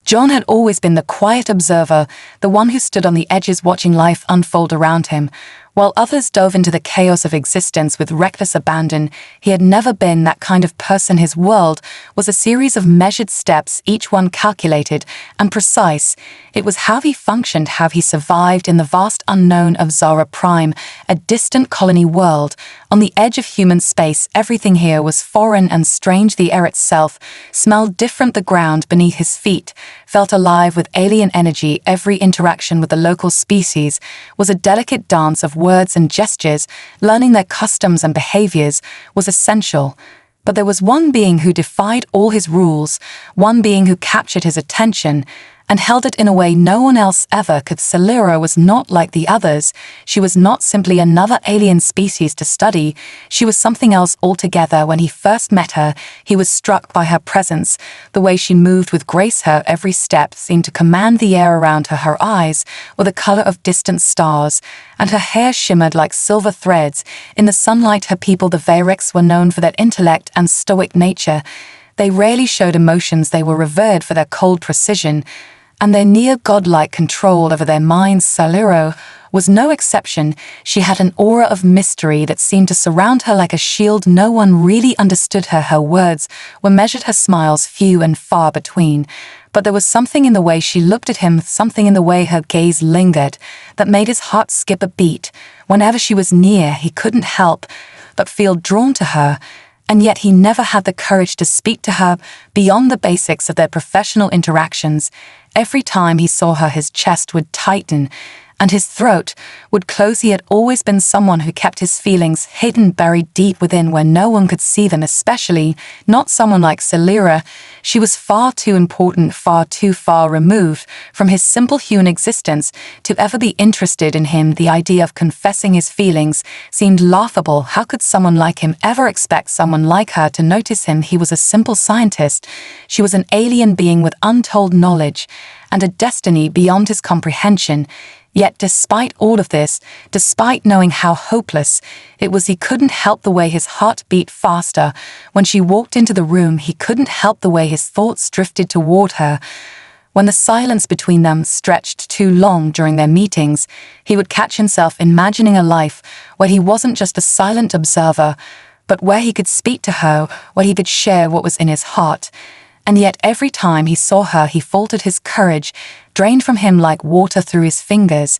John had always been the quiet observer, the one who stood on the edges watching life unfold around him. While others dove into the chaos of existence with reckless abandon, he had never been that kind of person. His world was a series of measured steps, each one calculated and precise. It was how he functioned, how he survived in the vast unknown of Zara Prime, a distant colony world. On the edge of human space, everything here was foreign and strange. The air itself smelled different. The ground beneath his feet felt alive with alien energy. Every interaction with the local species was a delicate dance of words and gestures. Learning their customs and behaviors was essential. But there was one being who defied all his rules, one being who captured his attention and held it in a way no one else ever could. Celera was not like the others. She was not simply another alien species to study. She was something else altogether. When he first met her, he was struck by her presence. The way she moved with grace, her every step seemed to command the air around her. Her eyes were the color of distant stars, and her hair shimmered like silver threads in the sunlight. Her people, the Varex, were known for their intellect and stoic nature. They rarely showed emotions. They were revered for their cold precision and their near-godlike control over their minds. Celera was no exception. She had an aura of mystery that seemed to surround her like a shield. No one really understood her. Her words were measured, her smiles few and far between. But there was something in the way she looked at him, something in the way her gaze lingered, that made his heart skip a beat. Whenever she was near, he couldn't help but feel drawn to her. And yet he never had the courage to speak to her beyond the basics of their professional interactions. Every time he saw her, his chest would tighten and his throat would close. He had always been someone who kept his feelings hidden, buried deep within where no one could see them, especially not someone like Celera. She was far too important, far too far removed from his simple human existence to ever be interested in him. The idea of confessing his feelings seemed laughable. How could someone like him ever expect someone like her to notice him? He was a simple scientist. She was an alien being with untold knowledge and a destiny beyond his comprehension. Yet despite all of this, despite knowing how hopeless it was, he couldn't help the way his heart beat faster. When she walked into the room, he couldn't help the way his thoughts drifted toward her. When the silence between them stretched too long during their meetings, he would catch himself imagining a life where he wasn't just a silent observer, but where he could speak to her, where he could share what was in his heart. And yet every time he saw her, he faltered. His courage drained from him like water through his fingers,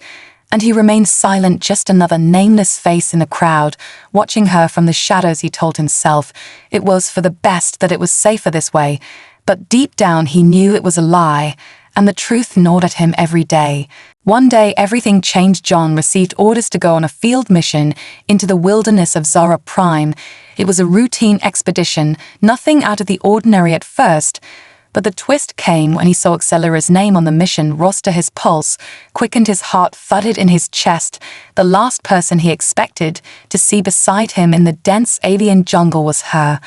and he remained silent, just another nameless face in the crowd, watching her from the shadows. He told himself it was for the best, that it was safer this way, but deep down he knew it was a lie, and the truth gnawed at him every day. One day everything changed. John received orders to go on a field mission into the wilderness of Zara Prime. It was a routine expedition, nothing out of the ordinary at first, but the twist came when he saw Celera's name on the mission roster. His pulse quickened, his heart thudded in his chest. The last person he expected to see beside him in the dense alien jungle was her.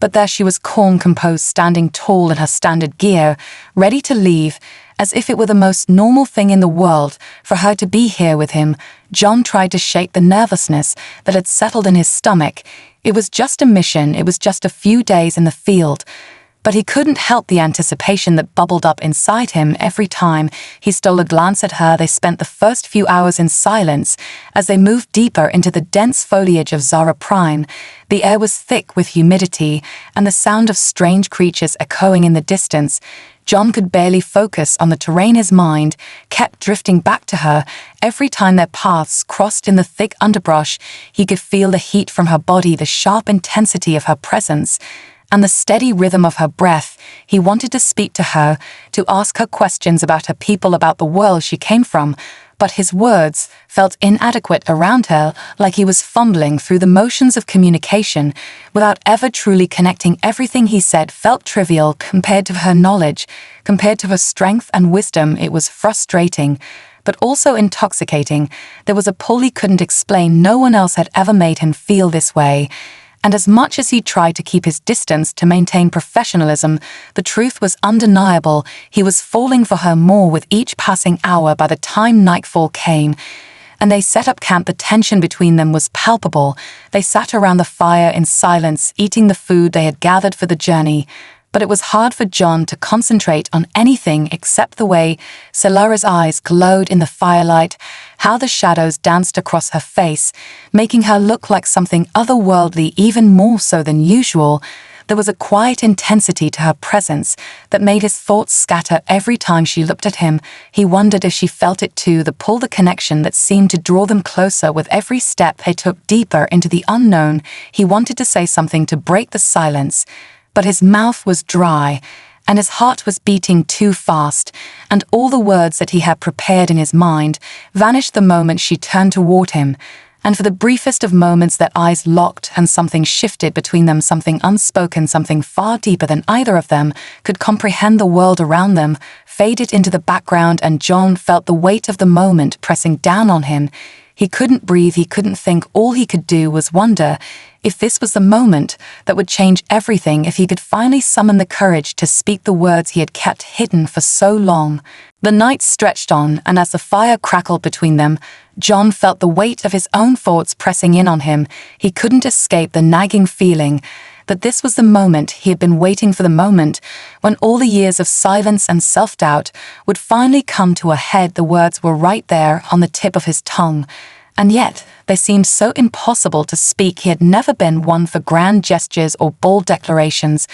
But there she was, calm, composed, standing tall in her standard gear, ready to leave, as if it were the most normal thing in the world for her to be here with him. John tried to shake the nervousness that had settled in his stomach. It was just a mission, it was just a few days in the field. But he couldn't help the anticipation that bubbled up inside him every time he stole a glance at her. They spent the first few hours in silence as they moved deeper into the dense foliage of Zara Prime. The air was thick with humidity and the sound of strange creatures echoing in the distance. John could barely focus on the terrain. His mind kept drifting back to her. Every time their paths crossed in the thick underbrush, he could feel the heat from her body, the sharp intensity of her presence, and the steady rhythm of her breath. He wanted to speak to her, to ask her questions about her people, about the world she came from, but his words felt inadequate around her, like he was fumbling through the motions of communication without ever truly connecting. Everything he said felt trivial compared to her knowledge, compared to her strength and wisdom. It was frustrating, but also intoxicating. There was a pull he couldn't explain. No one else had ever made him feel this way. And as much as he tried to keep his distance to maintain professionalism, the truth was undeniable. He was falling for her more with each passing hour. By the time nightfall came and they set up camp, the tension between them was palpable. They sat around the fire in silence, eating the food they had gathered for the journey. but it was hard for John to concentrate on anything except the way Solara's eyes glowed in the firelight, how the shadows danced across her face, making her look like something otherworldly even more so than usual. There was a quiet intensity to her presence that made his thoughts scatter every time she looked at him. He wondered if she felt it too, the pull, the connection that seemed to draw them closer with every step they took deeper into the unknown. He wanted to say something to break the silence, but his mouth was dry, and his heart was beating too fast, and all the words that he had prepared in his mind vanished the moment she turned toward him. And for the briefest of moments their eyes locked and something shifted between them, something unspoken, something far deeper than either of them could comprehend. The world around them faded into the background, and John felt the weight of the moment pressing down on him. He couldn't breathe, he couldn't think. All he could do was wonder if this was the moment that would change everything, if he could finally summon the courage to speak the words he had kept hidden for so long. The night stretched on, and as the fire crackled between them, John felt the weight of his own thoughts pressing in on him. He couldn't escape the nagging feeling that this was the moment he had been waiting for, the moment when all the years of silence and self-doubt would finally come to a head. The words were right there on the tip of his tongue, and yet they seemed so impossible to speak. He had never been one for grand gestures or bold declarations,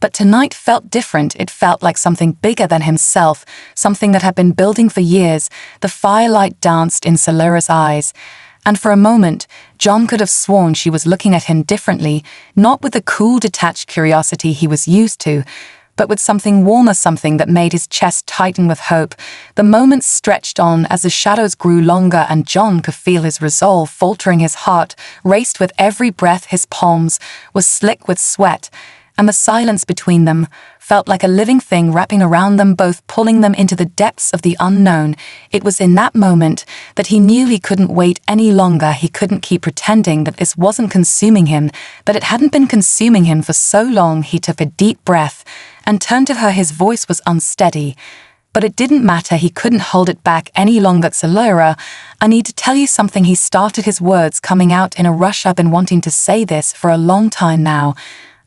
but tonight felt different. It felt like something bigger than himself, something that had been building for years. The firelight danced in Solara's eyes, and for a moment, John could have sworn she was looking at him differently, not with the cool, detached curiosity he was used to, but with something warmer, something that made his chest tighten with hope. The moments stretched on as the shadows grew longer, and John could feel his resolve faltering. His heart raced with every breath. His palms were slick with sweat, and the silence between them felt like a living thing wrapping around them both, pulling them into the depths of the unknown. It was in that moment that he knew he couldn't wait any longer. He couldn't keep pretending that this wasn't consuming him, that it hadn't been consuming him for so long. He took a deep breath and turned to her. His voice was unsteady, but it didn't matter. He couldn't hold it back any longer. Solara, I need to tell you something. He started, his words coming out in a rush. I've been wanting to say this for a long time now,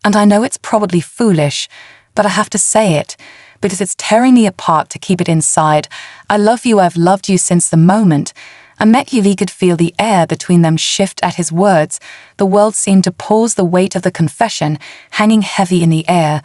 and I know it's probably foolish, but I have to say it, because it's tearing me apart to keep it inside. I love you. I've loved you since the moment I met you. He could feel the air between them shift at his words. The world seemed to pause, the weight of the confession hanging heavy in the air.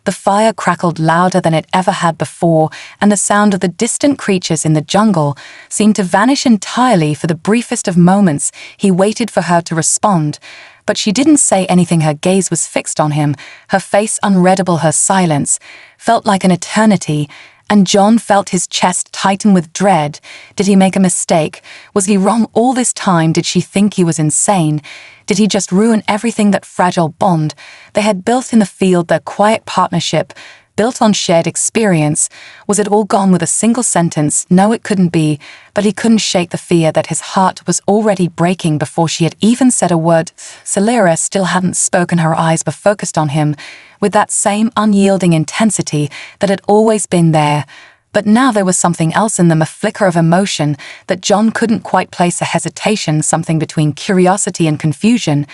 The fire crackled louder than it ever had before, and the sound of the distant creatures in the jungle seemed to vanish entirely. For the briefest of moments, he waited for her to respond, but she didn't say anything. Her gaze was fixed on him, her face unreadable. Her silence felt like an eternity, and John felt his chest tighten with dread. Did he make a mistake? Was he wrong all this time? Did she think he was insane? Did he just ruin everything, that fragile bond they had built in the field, their quiet partnership, built on shared experience? Was it all gone with a single sentence? No, it couldn't be, but he couldn't shake the fear that his heart was already breaking before she had even said a word. Solara still hadn't spoken. Her eyes were focused on him with that same unyielding intensity that had always been there. But now there was something else in them, a flicker of emotion that John couldn't quite place, a hesitation, something between curiosity and confusion,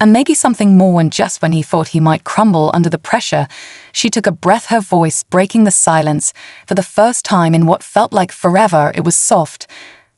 and maybe something more. And just when he thought he might crumble under the pressure, she took a breath, her voice breaking the silence. For the first time in what felt like forever, it was soft,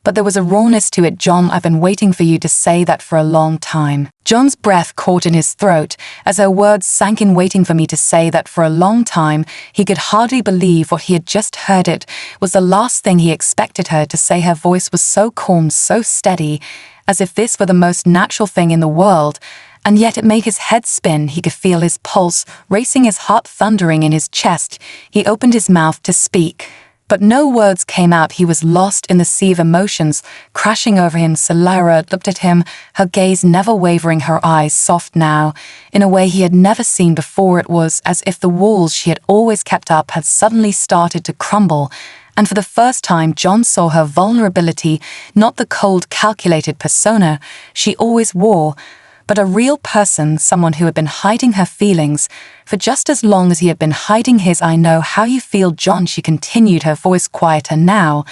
but there was a rawness to it. John, I've been waiting for you to say that for a long time. John's breath caught in his throat as her words sank in. Waiting for me to say that for a long time. He could hardly believe what he had just heard. It was the last thing he expected her to say. Her voice was so calm, so steady, as if this were the most natural thing in the world, and yet it made his head spin. He could feel his pulse racing, his heart thundering in his chest. He opened his mouth to speak, but no words came out. He was lost in the sea of emotions crashing over him. Solara looked at him, her gaze never wavering, her eyes soft now, in a way he had never seen before. It was as if the walls she had always kept up had suddenly started to crumble, and for the first time John saw her vulnerability, not the cold, calculated persona she always wore, but a real person, someone who had been hiding her feelings for just as long as he had been hiding his. I know how you feel, John, she continued, her voice quieter now.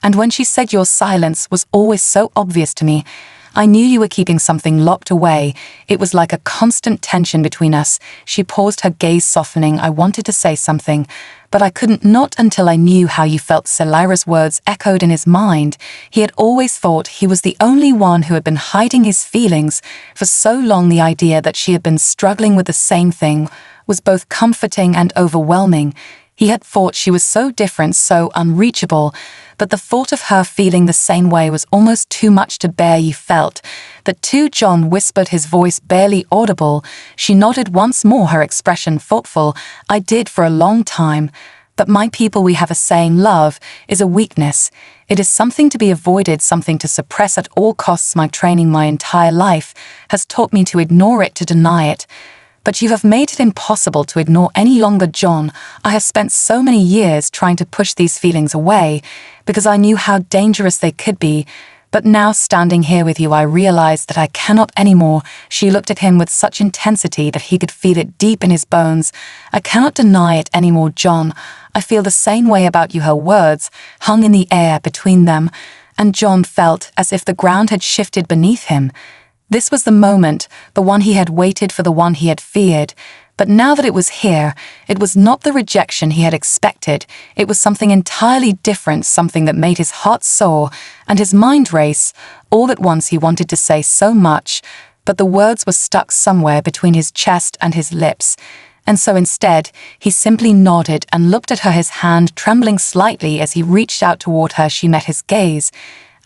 And when she said, your silence was always so obvious to me. I knew you were keeping something locked away. It was like a constant tension between us." She paused, her gaze softening. "I wanted to say something, but I couldn't, not until I knew how you felt." Selira's words echoed in his mind. He had always thought he was the only one who had been hiding his feelings for so long. The idea that she had been struggling with the same thing was both comforting and overwhelming. He had thought she was so different, so unreachable, but the thought of her feeling the same way was almost too much to bear. "You felt that too," John whispered, his voice barely audible. She nodded once more, her expression thoughtful. "I did for a long time. But my people, we have a saying, love is a weakness. It is something to be avoided, something to suppress at all costs. My training, my entire life, has taught me to ignore it, to deny it. But you have made it impossible to ignore any longer, John. I have spent so many years trying to push these feelings away because I knew how dangerous they could be. But now, standing here with you, I realize that I cannot anymore." She looked at him with such intensity that he could feel it deep in his bones. "I cannot deny it anymore, John. I feel the same way about you." Her words hung in the air between them, and John felt as if the ground had shifted beneath him. This was the moment, the one he had waited for, the one he had feared. But now that it was here, it was not the rejection he had expected. It was something entirely different, something that made his heart soar and his mind race. All at once he wanted to say so much, but the words were stuck somewhere between his chest and his lips. And so instead, he simply nodded and looked at her, his hand trembling slightly as he reached out toward her. She met his gaze.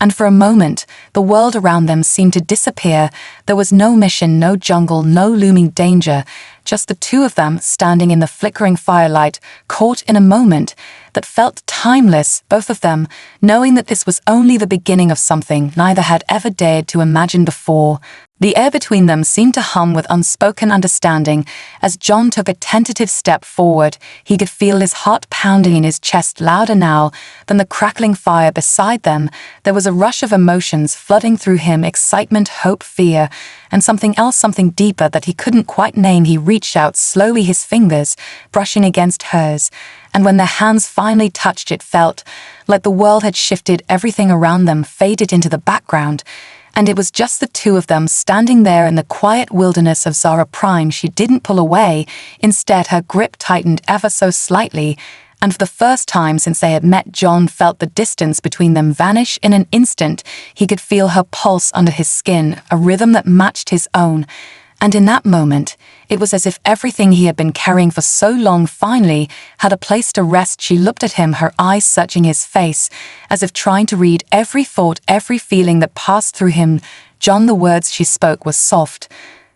And for a moment, the world around them seemed to disappear. There was no mission, no jungle, no looming danger, just the two of them standing in the flickering firelight, caught in a moment that felt timeless, both of them knowing that this was only the beginning of something neither had ever dared to imagine before. The air between them seemed to hum with unspoken understanding. As John took a tentative step forward, he could feel his heart pounding in his chest, louder now than the crackling fire beside them. There was a rush of emotions flooding through him, excitement, hope, fear, and something else, something deeper that he couldn't quite name. He reached out slowly, his fingers brushing against hers, and when their hands finally touched, it felt like the world had shifted. Everything around them faded into the background, and it was just the two of them standing there in the quiet wilderness of Zara Prime. She didn't pull away. Instead, her grip tightened ever so slightly, and for the first time since they had met, John felt the distance between them vanish in an instant. He could feel her pulse under his skin, a rhythm that matched his own. And in that moment, it was as if everything he had been carrying for so long finally had a place to rest. She looked at him, her eyes searching his face, as if trying to read every thought, every feeling that passed through him. John, the words she spoke were soft,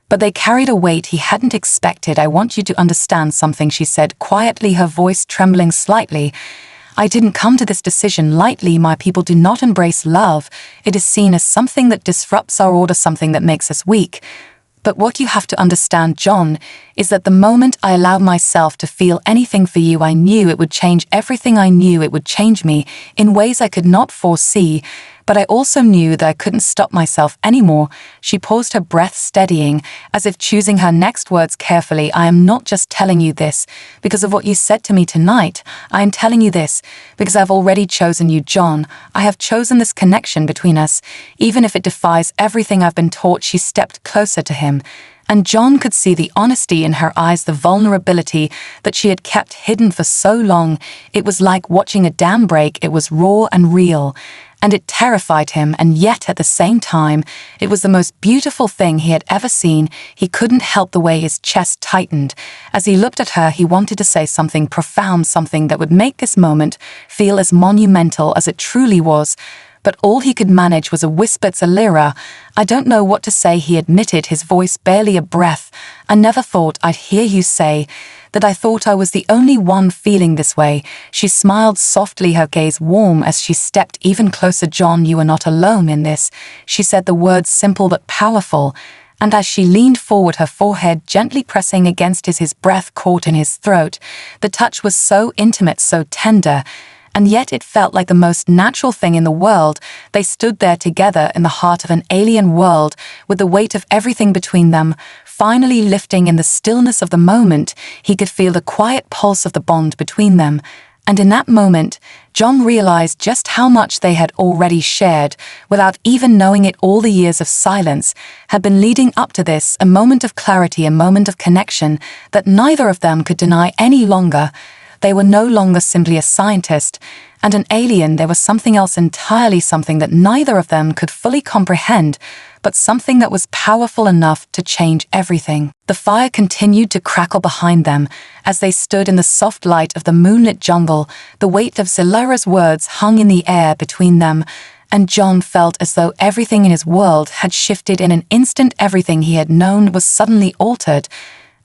but they carried a weight he hadn't expected. "I want you to understand something," she said quietly, her voice trembling slightly. "I didn't come to this decision lightly. My people do not embrace love. It is seen as something that disrupts our order, something that makes us weak. But what you have to understand, John, is that the moment I allowed myself to feel anything for you, I knew it would change everything. I knew it would change me in ways I could not foresee. But I also knew that I couldn't stop myself anymore." She paused, her breath steadying, as if choosing her next words carefully. "I am not just telling you this because of what you said to me tonight. I am telling you this because I've already chosen you, John. I have chosen this connection between us, even if it defies everything I've been taught." She stepped closer to him, and John could see the honesty in her eyes, the vulnerability that she had kept hidden for so long. It was like watching a dam break. It was raw and real, and it terrified him, and yet at the same time, it was the most beautiful thing he had ever seen. He couldn't help the way his chest tightened. As he looked at her, he wanted to say something profound, something that would make this moment feel as monumental as it truly was. But all he could manage was a whisper. "Salira, I don't know what to say," he admitted, his voice barely a breath. "I never thought I'd hear you say that. I thought I was the only one feeling this way." She smiled softly, her gaze warm as she stepped even closer. "John, you are not alone in this." She said the words simple but powerful, and as she leaned forward, her forehead gently pressing against his breath caught in his throat. The touch was so intimate, so tender, and yet it felt like the most natural thing in the world. They stood there together in the heart of an alien world, with the weight of everything between them finally lifting. In the stillness of the moment, he could feel the quiet pulse of the bond between them. And in that moment, John realized just how much they had already shared, without even knowing it. All the years of silence had been leading up to this, a moment of clarity, a moment of connection that neither of them could deny any longer. They were no longer simply a scientist and an alien. There was something else entirely, something that neither of them could fully comprehend, but something that was powerful enough to change everything. The fire continued to crackle behind them as they stood in the soft light of the moonlit jungle. The weight of Celera's words hung in the air between them, and John felt as though everything in his world had shifted in an instant. Everything he had known was suddenly altered,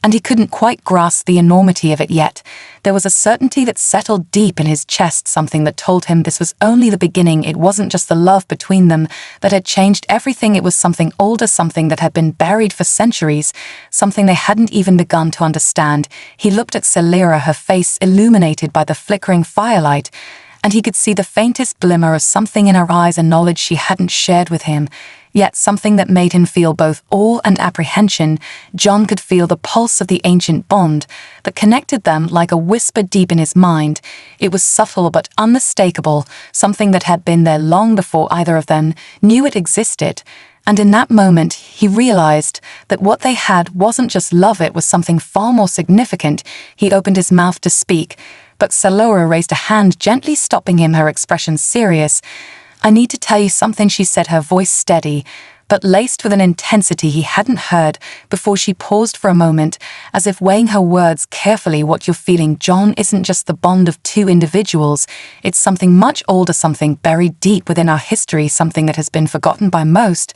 and he couldn't quite grasp the enormity of it yet. There was a certainty that settled deep in his chest, something that told him this was only the beginning. It wasn't just the love between them that had changed everything. It was something older, something that had been buried for centuries, something they hadn't even begun to understand. He looked at Celera, her face illuminated by the flickering firelight, and he could see the faintest glimmer of something in her eyes, a knowledge she hadn't shared with him, yet something that made him feel both awe and apprehension. John could feel the pulse of the ancient bond that connected them like a whisper deep in his mind. It was subtle but unmistakable, something that had been there long before either of them knew it existed. And in that moment, he realized that what they had wasn't just love, it was something far more significant. He opened his mouth to speak, but Celera raised a hand, gently stopping him, her expression serious. "I need to tell you something," she said, her voice steady, but laced with an intensity he hadn't heard before. She paused for a moment, as if weighing her words carefully. "What you're feeling, John, isn't just the bond of two individuals. It's something much older, something buried deep within our history, something that has been forgotten by most,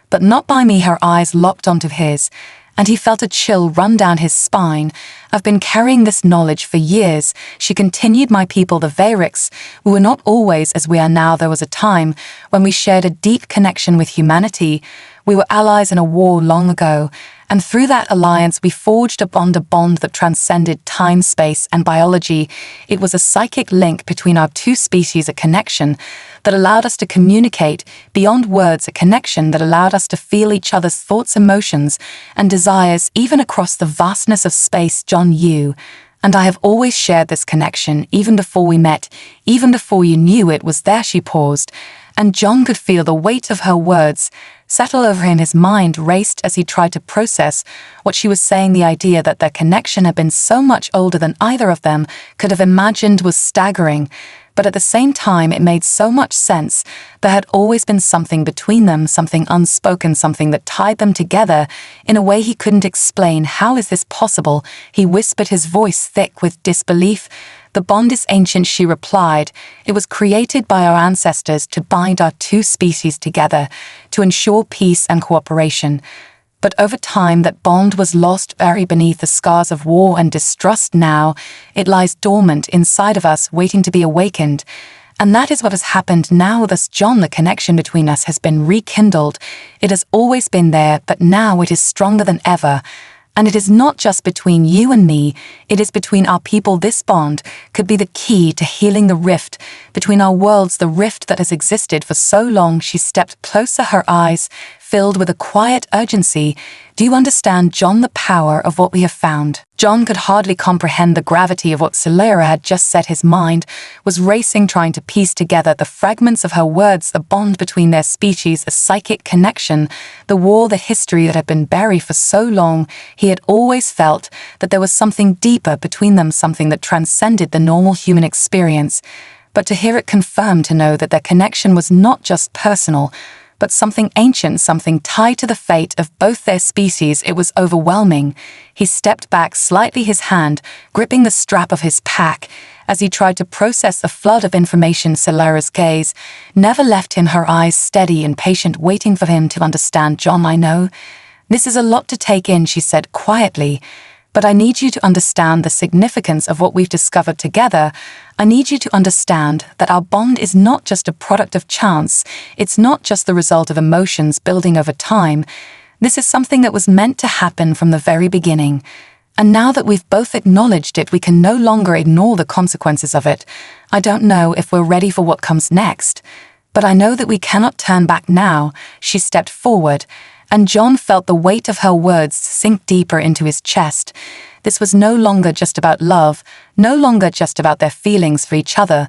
but not by me." Her eyes locked onto his, and he felt a chill run down his spine. "I've been carrying this knowledge for years," she continued. "My people, the Vayrix, we were not always as we are now. There was a time when we shared a deep connection with humanity. We were allies in a war long ago, and through that alliance we forged a bond that transcended time, space, and biology. It was a psychic link between our two species, a connection that allowed us to communicate beyond words, a connection that allowed us to feel each other's thoughts, emotions, and desires, even across the vastness of space. John, you and I have always shared this connection, even before we met, even before you knew it was there." She paused, and John could feel the weight of her words settle over him. His mind raced as he tried to process what she was saying. The idea that their connection had been so much older than either of them could have imagined was staggering, but at the same time it made so much sense. There had always been something between them, something unspoken, something that tied them together in a way he couldn't explain. "How is this possible?" he whispered, his voice thick with disbelief. "The bond is ancient," she replied. "It was created by our ancestors to bind our two species together, to ensure peace and cooperation. But over time that bond was lost, buried beneath the scars of war and distrust. Now it lies dormant inside of us, waiting to be awakened. And that is what has happened now with us, John. The connection between us has been rekindled. It has always been there, but now it is stronger than ever. And it is not just between you and me, it is between our people. This bond could be the key to healing the rift between our worlds, the rift that has existed for so long." She stepped closer, her eyes filled with a quiet urgency. "Do you understand, John, the power of what we have found?" John could hardly comprehend the gravity of what Celera had just said. His mind was racing, trying to piece together the fragments of her words, the bond between their species, a psychic connection, the war, the history that had been buried for so long. He had always felt that there was something deeper between them, something that transcended the normal human experience. But to hear it confirmed, to know that their connection was not just personal, but something ancient, something tied to the fate of both their species, it was overwhelming. He stepped back slightly, his hand gripping the strap of his pack, as he tried to process the flood of information. Celera's gaze never left him, her eyes steady and patient, waiting for him to understand. "John, I know this is a lot to take in," she said quietly, "but I need you to understand the significance of what we've discovered together. I need you to understand that our bond is not just a product of chance. It's not just the result of emotions building over time. This is something that was meant to happen from the very beginning. And now that we've both acknowledged it, we can no longer ignore the consequences of it. I don't know if we're ready for what comes next, but I know that we cannot turn back now." She stepped forward, and John felt the weight of her words sink deeper into his chest. This was no longer just about love, no longer just about their feelings for each other.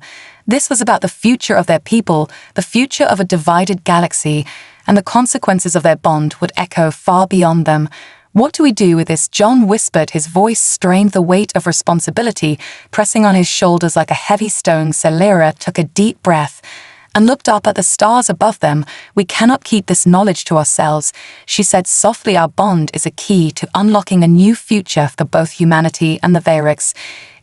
This was about the future of their people, the future of a divided galaxy, and the consequences of their bond would echo far beyond them. "What do we do with this?" John whispered, his voice strained, the weight of responsibility pressing on his shoulders like a heavy stone. Celera took a deep breath and looked up at the stars above them. "We cannot keep this knowledge to ourselves," she said softly. "Our bond is a key to unlocking a new future for both humanity and the Vayrix.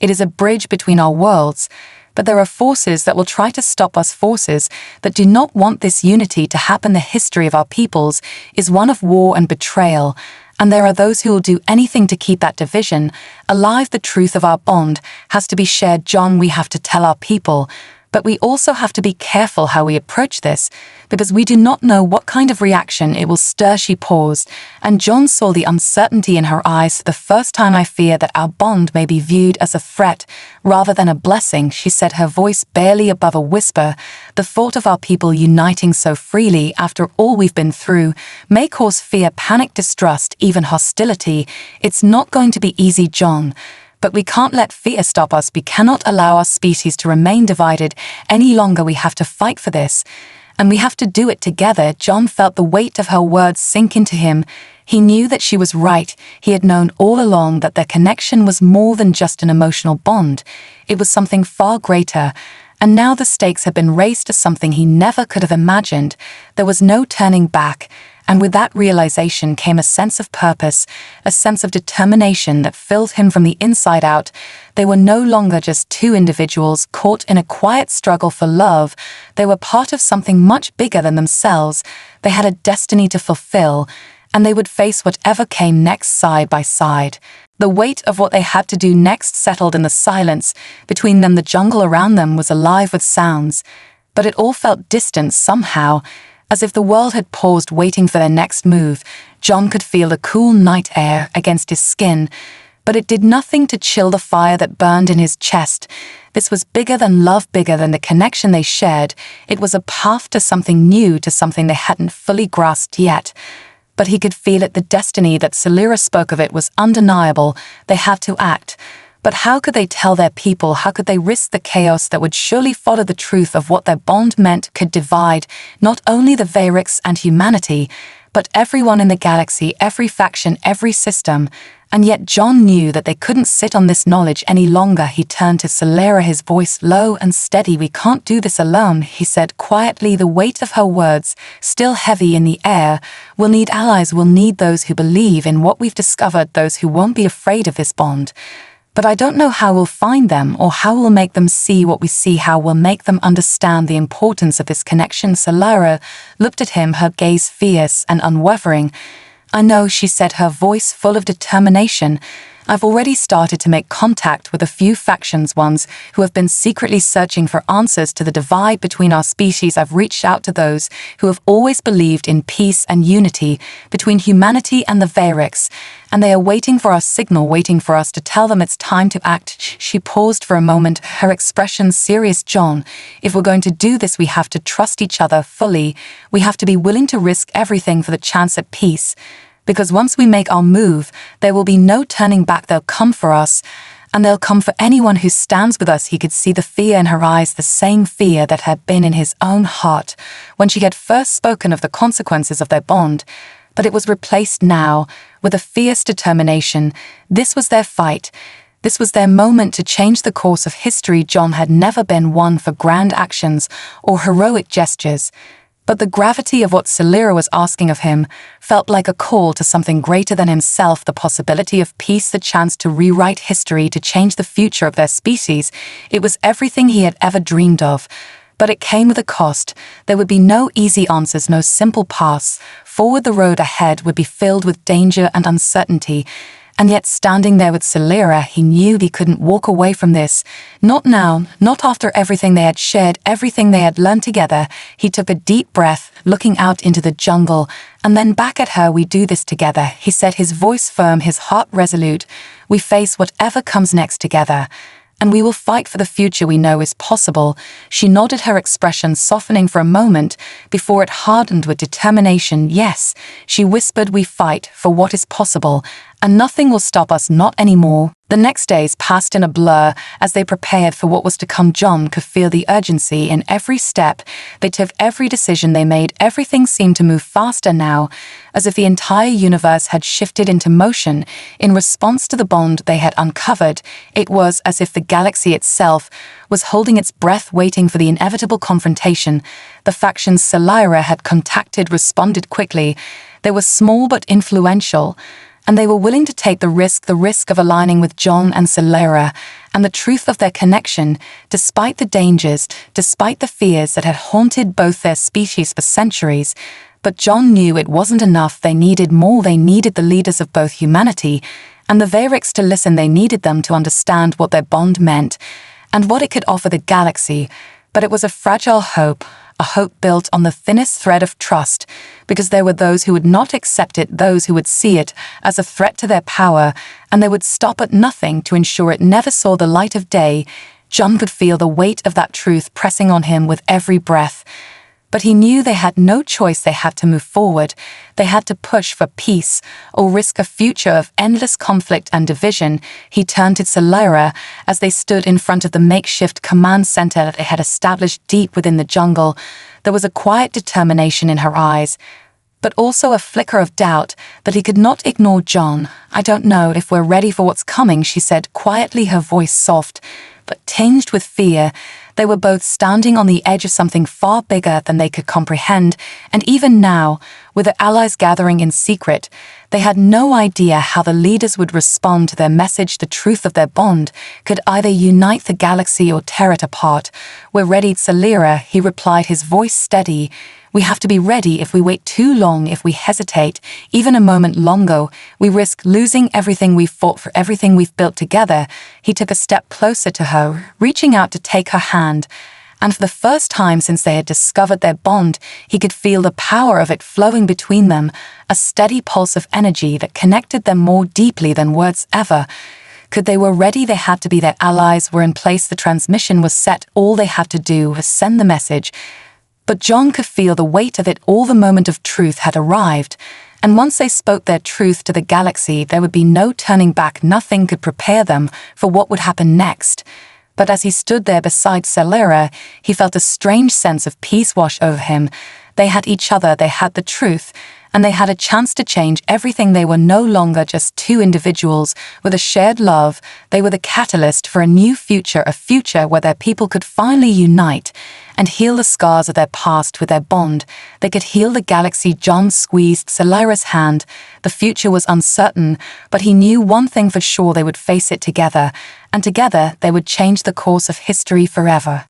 It is a bridge between our worlds. But there are forces that will try to stop us, forces that do not want this unity to happen. The history of our peoples is one of war and betrayal, and there are those who will do anything to keep that division alive. The truth of our bond has to be shared, John. We have to tell our people. But we also have to be careful how we approach this, because we do not know what kind of reaction it will stir." She paused, and John saw the uncertainty in her eyes. "For the first time, I fear that our bond may be viewed as a threat rather than a blessing," she said, her voice barely above a whisper. "The thought of our people uniting so freely after all we've been through may cause fear, panic, distrust, even hostility. It's not going to be easy, John. But we can't let fear stop us. We cannot allow our species to remain divided any longer. We have to fight for this, and we have to do it together." John felt the weight of her words sink into him. He knew that she was right. He had known all along that their connection was more than just an emotional bond. It was something far greater, and now the stakes had been raised to something he never could have imagined. There was no turning back. And with that realization came a sense of purpose, a sense of determination that filled him from the inside out. They were no longer just two individuals caught in a quiet struggle for love. They were part of something much bigger than themselves. They had a destiny to fulfill, and they would face whatever came next side by side. The weight of what they had to do next settled in the silence between them. The jungle around them was alive with sounds, but it all felt distant somehow, as if the world had paused, waiting for their next move. John could feel the cool night air against his skin, but it did nothing to chill the fire that burned in his chest. This was bigger than love, bigger than the connection they shared. It was a path to something new, to something they hadn't fully grasped yet. But he could feel it. The destiny that Celera spoke of, it was undeniable. They had to act. But how could they tell their people? How could they risk the chaos that would surely follow? The truth of what their bond meant could divide not only the Vayrix and humanity, but everyone in the galaxy, every faction, every system. And yet John knew that they couldn't sit on this knowledge any longer. He turned to Celera, his voice low and steady. "We can't do this alone," he said quietly, the weight of her words still heavy in the air. "We'll need allies. We'll need those who believe in what we've discovered, those who won't be afraid of this bond. But I don't know how we'll find them, or how we'll make them see what we see, how we'll make them understand the importance of this connection." Celera looked at him, her gaze fierce and unwavering. "I know," she said, her voice full of determination. "I've already started to make contact with a few factions, ones who have been secretly searching for answers to the divide between our species. I've reached out to those who have always believed in peace and unity between humanity and the Vayrix, and they are waiting for our signal, waiting for us to tell them it's time to act." She paused for a moment, her expression serious. "John, if we're going to do this, we have to trust each other fully. We have to be willing to risk everything for the chance at peace. Because once we make our move, there will be no turning back. They'll come for us, and they'll come for anyone who stands with us." He could see the fear in her eyes, the same fear that had been in his own heart when she had first spoken of the consequences of their bond. But it was replaced now with a fierce determination. This was their fight. This was their moment to change the course of history. John had never been one for grand actions or heroic gestures, but the gravity of what Celera was asking of him felt like a call to something greater than himself, the possibility of peace, the chance to rewrite history, to change the future of their species. It was everything he had ever dreamed of. But it came with a cost. There would be no easy answers, no simple paths. Forward, the road ahead would be filled with danger and uncertainty. And yet, standing there with Celera, he knew he couldn't walk away from this. Not now, not after everything they had shared, everything they had learned together. He took a deep breath, looking out into the jungle, and then back at her. "We do this together," he said, his voice firm, his heart resolute. "We face whatever comes next together. And we will fight for the future we know is possible." She nodded, her expression softening for a moment before it hardened with determination. "Yes," she whispered, "we fight for what is possible, and nothing will stop us, not anymore." The next days passed in a blur as they prepared for what was to come. John could feel the urgency in every step they took, every decision they made. Everything seemed to move faster now, as if the entire universe had shifted into motion in response to the bond they had uncovered. It was as if the galaxy itself was holding its breath, waiting for the inevitable confrontation. The factions Selira had contacted responded quickly. They were small but influential, and they were willing to take the risk of aligning with John and Selira, and the truth of their connection, despite the dangers, despite the fears that had haunted both their species for centuries. But John knew it wasn't enough. They needed more. They needed the leaders of both humanity and the Varix to listen. They needed them to understand what their bond meant and what it could offer the galaxy. But it was a fragile hope, a hope built on the thinnest thread of trust, because there were those who would not accept it, those who would see it as a threat to their power, and they would stop at nothing to ensure it never saw the light of day. John could feel the weight of that truth pressing on him with every breath. But he knew they had no choice. They had to move forward. They had to push for peace or risk a future of endless conflict and division. He turned to Selira as they stood in front of the makeshift command center that they had established deep within the jungle. There was a quiet determination in her eyes, but also a flicker of doubt that he could not ignore. John, I don't know if we're ready for what's coming, she said quietly, her voice soft but tinged with fear. They were both standing on the edge of something far bigger than they could comprehend, and even now, with their allies gathering in secret, they had no idea how the leaders would respond to their message. The truth of their bond could either unite the galaxy or tear it apart. We're ready, Selira, he replied, his voice steady. We have to be ready. If we wait too long, if we hesitate, even a moment longer, we risk losing everything we've fought for, everything we've built together. He took a step closer to her, reaching out to take her hand, and for the first time since they had discovered their bond, he could feel the power of it flowing between them, a steady pulse of energy that connected them more deeply than words ever could. They were ready. They had to be. Their allies were in place. The transmission was set. All they had to do was send the message. But John could feel the weight of it all. The moment of truth had arrived, and once they spoke their truth to the galaxy, there would be no turning back. Nothing could prepare them for what would happen next. But as he stood there beside Selira, he felt a strange sense of peace wash over him. They had each other, they had the truth, and they had a chance to change everything. They were no longer just two individuals with a shared love. They were the catalyst for a new future, a future where their people could finally unite and heal the scars of their past with their bond. They could heal the galaxy. John squeezed Selira's hand. The future was uncertain, but he knew one thing for sure: they would face it together, and together they would change the course of history forever.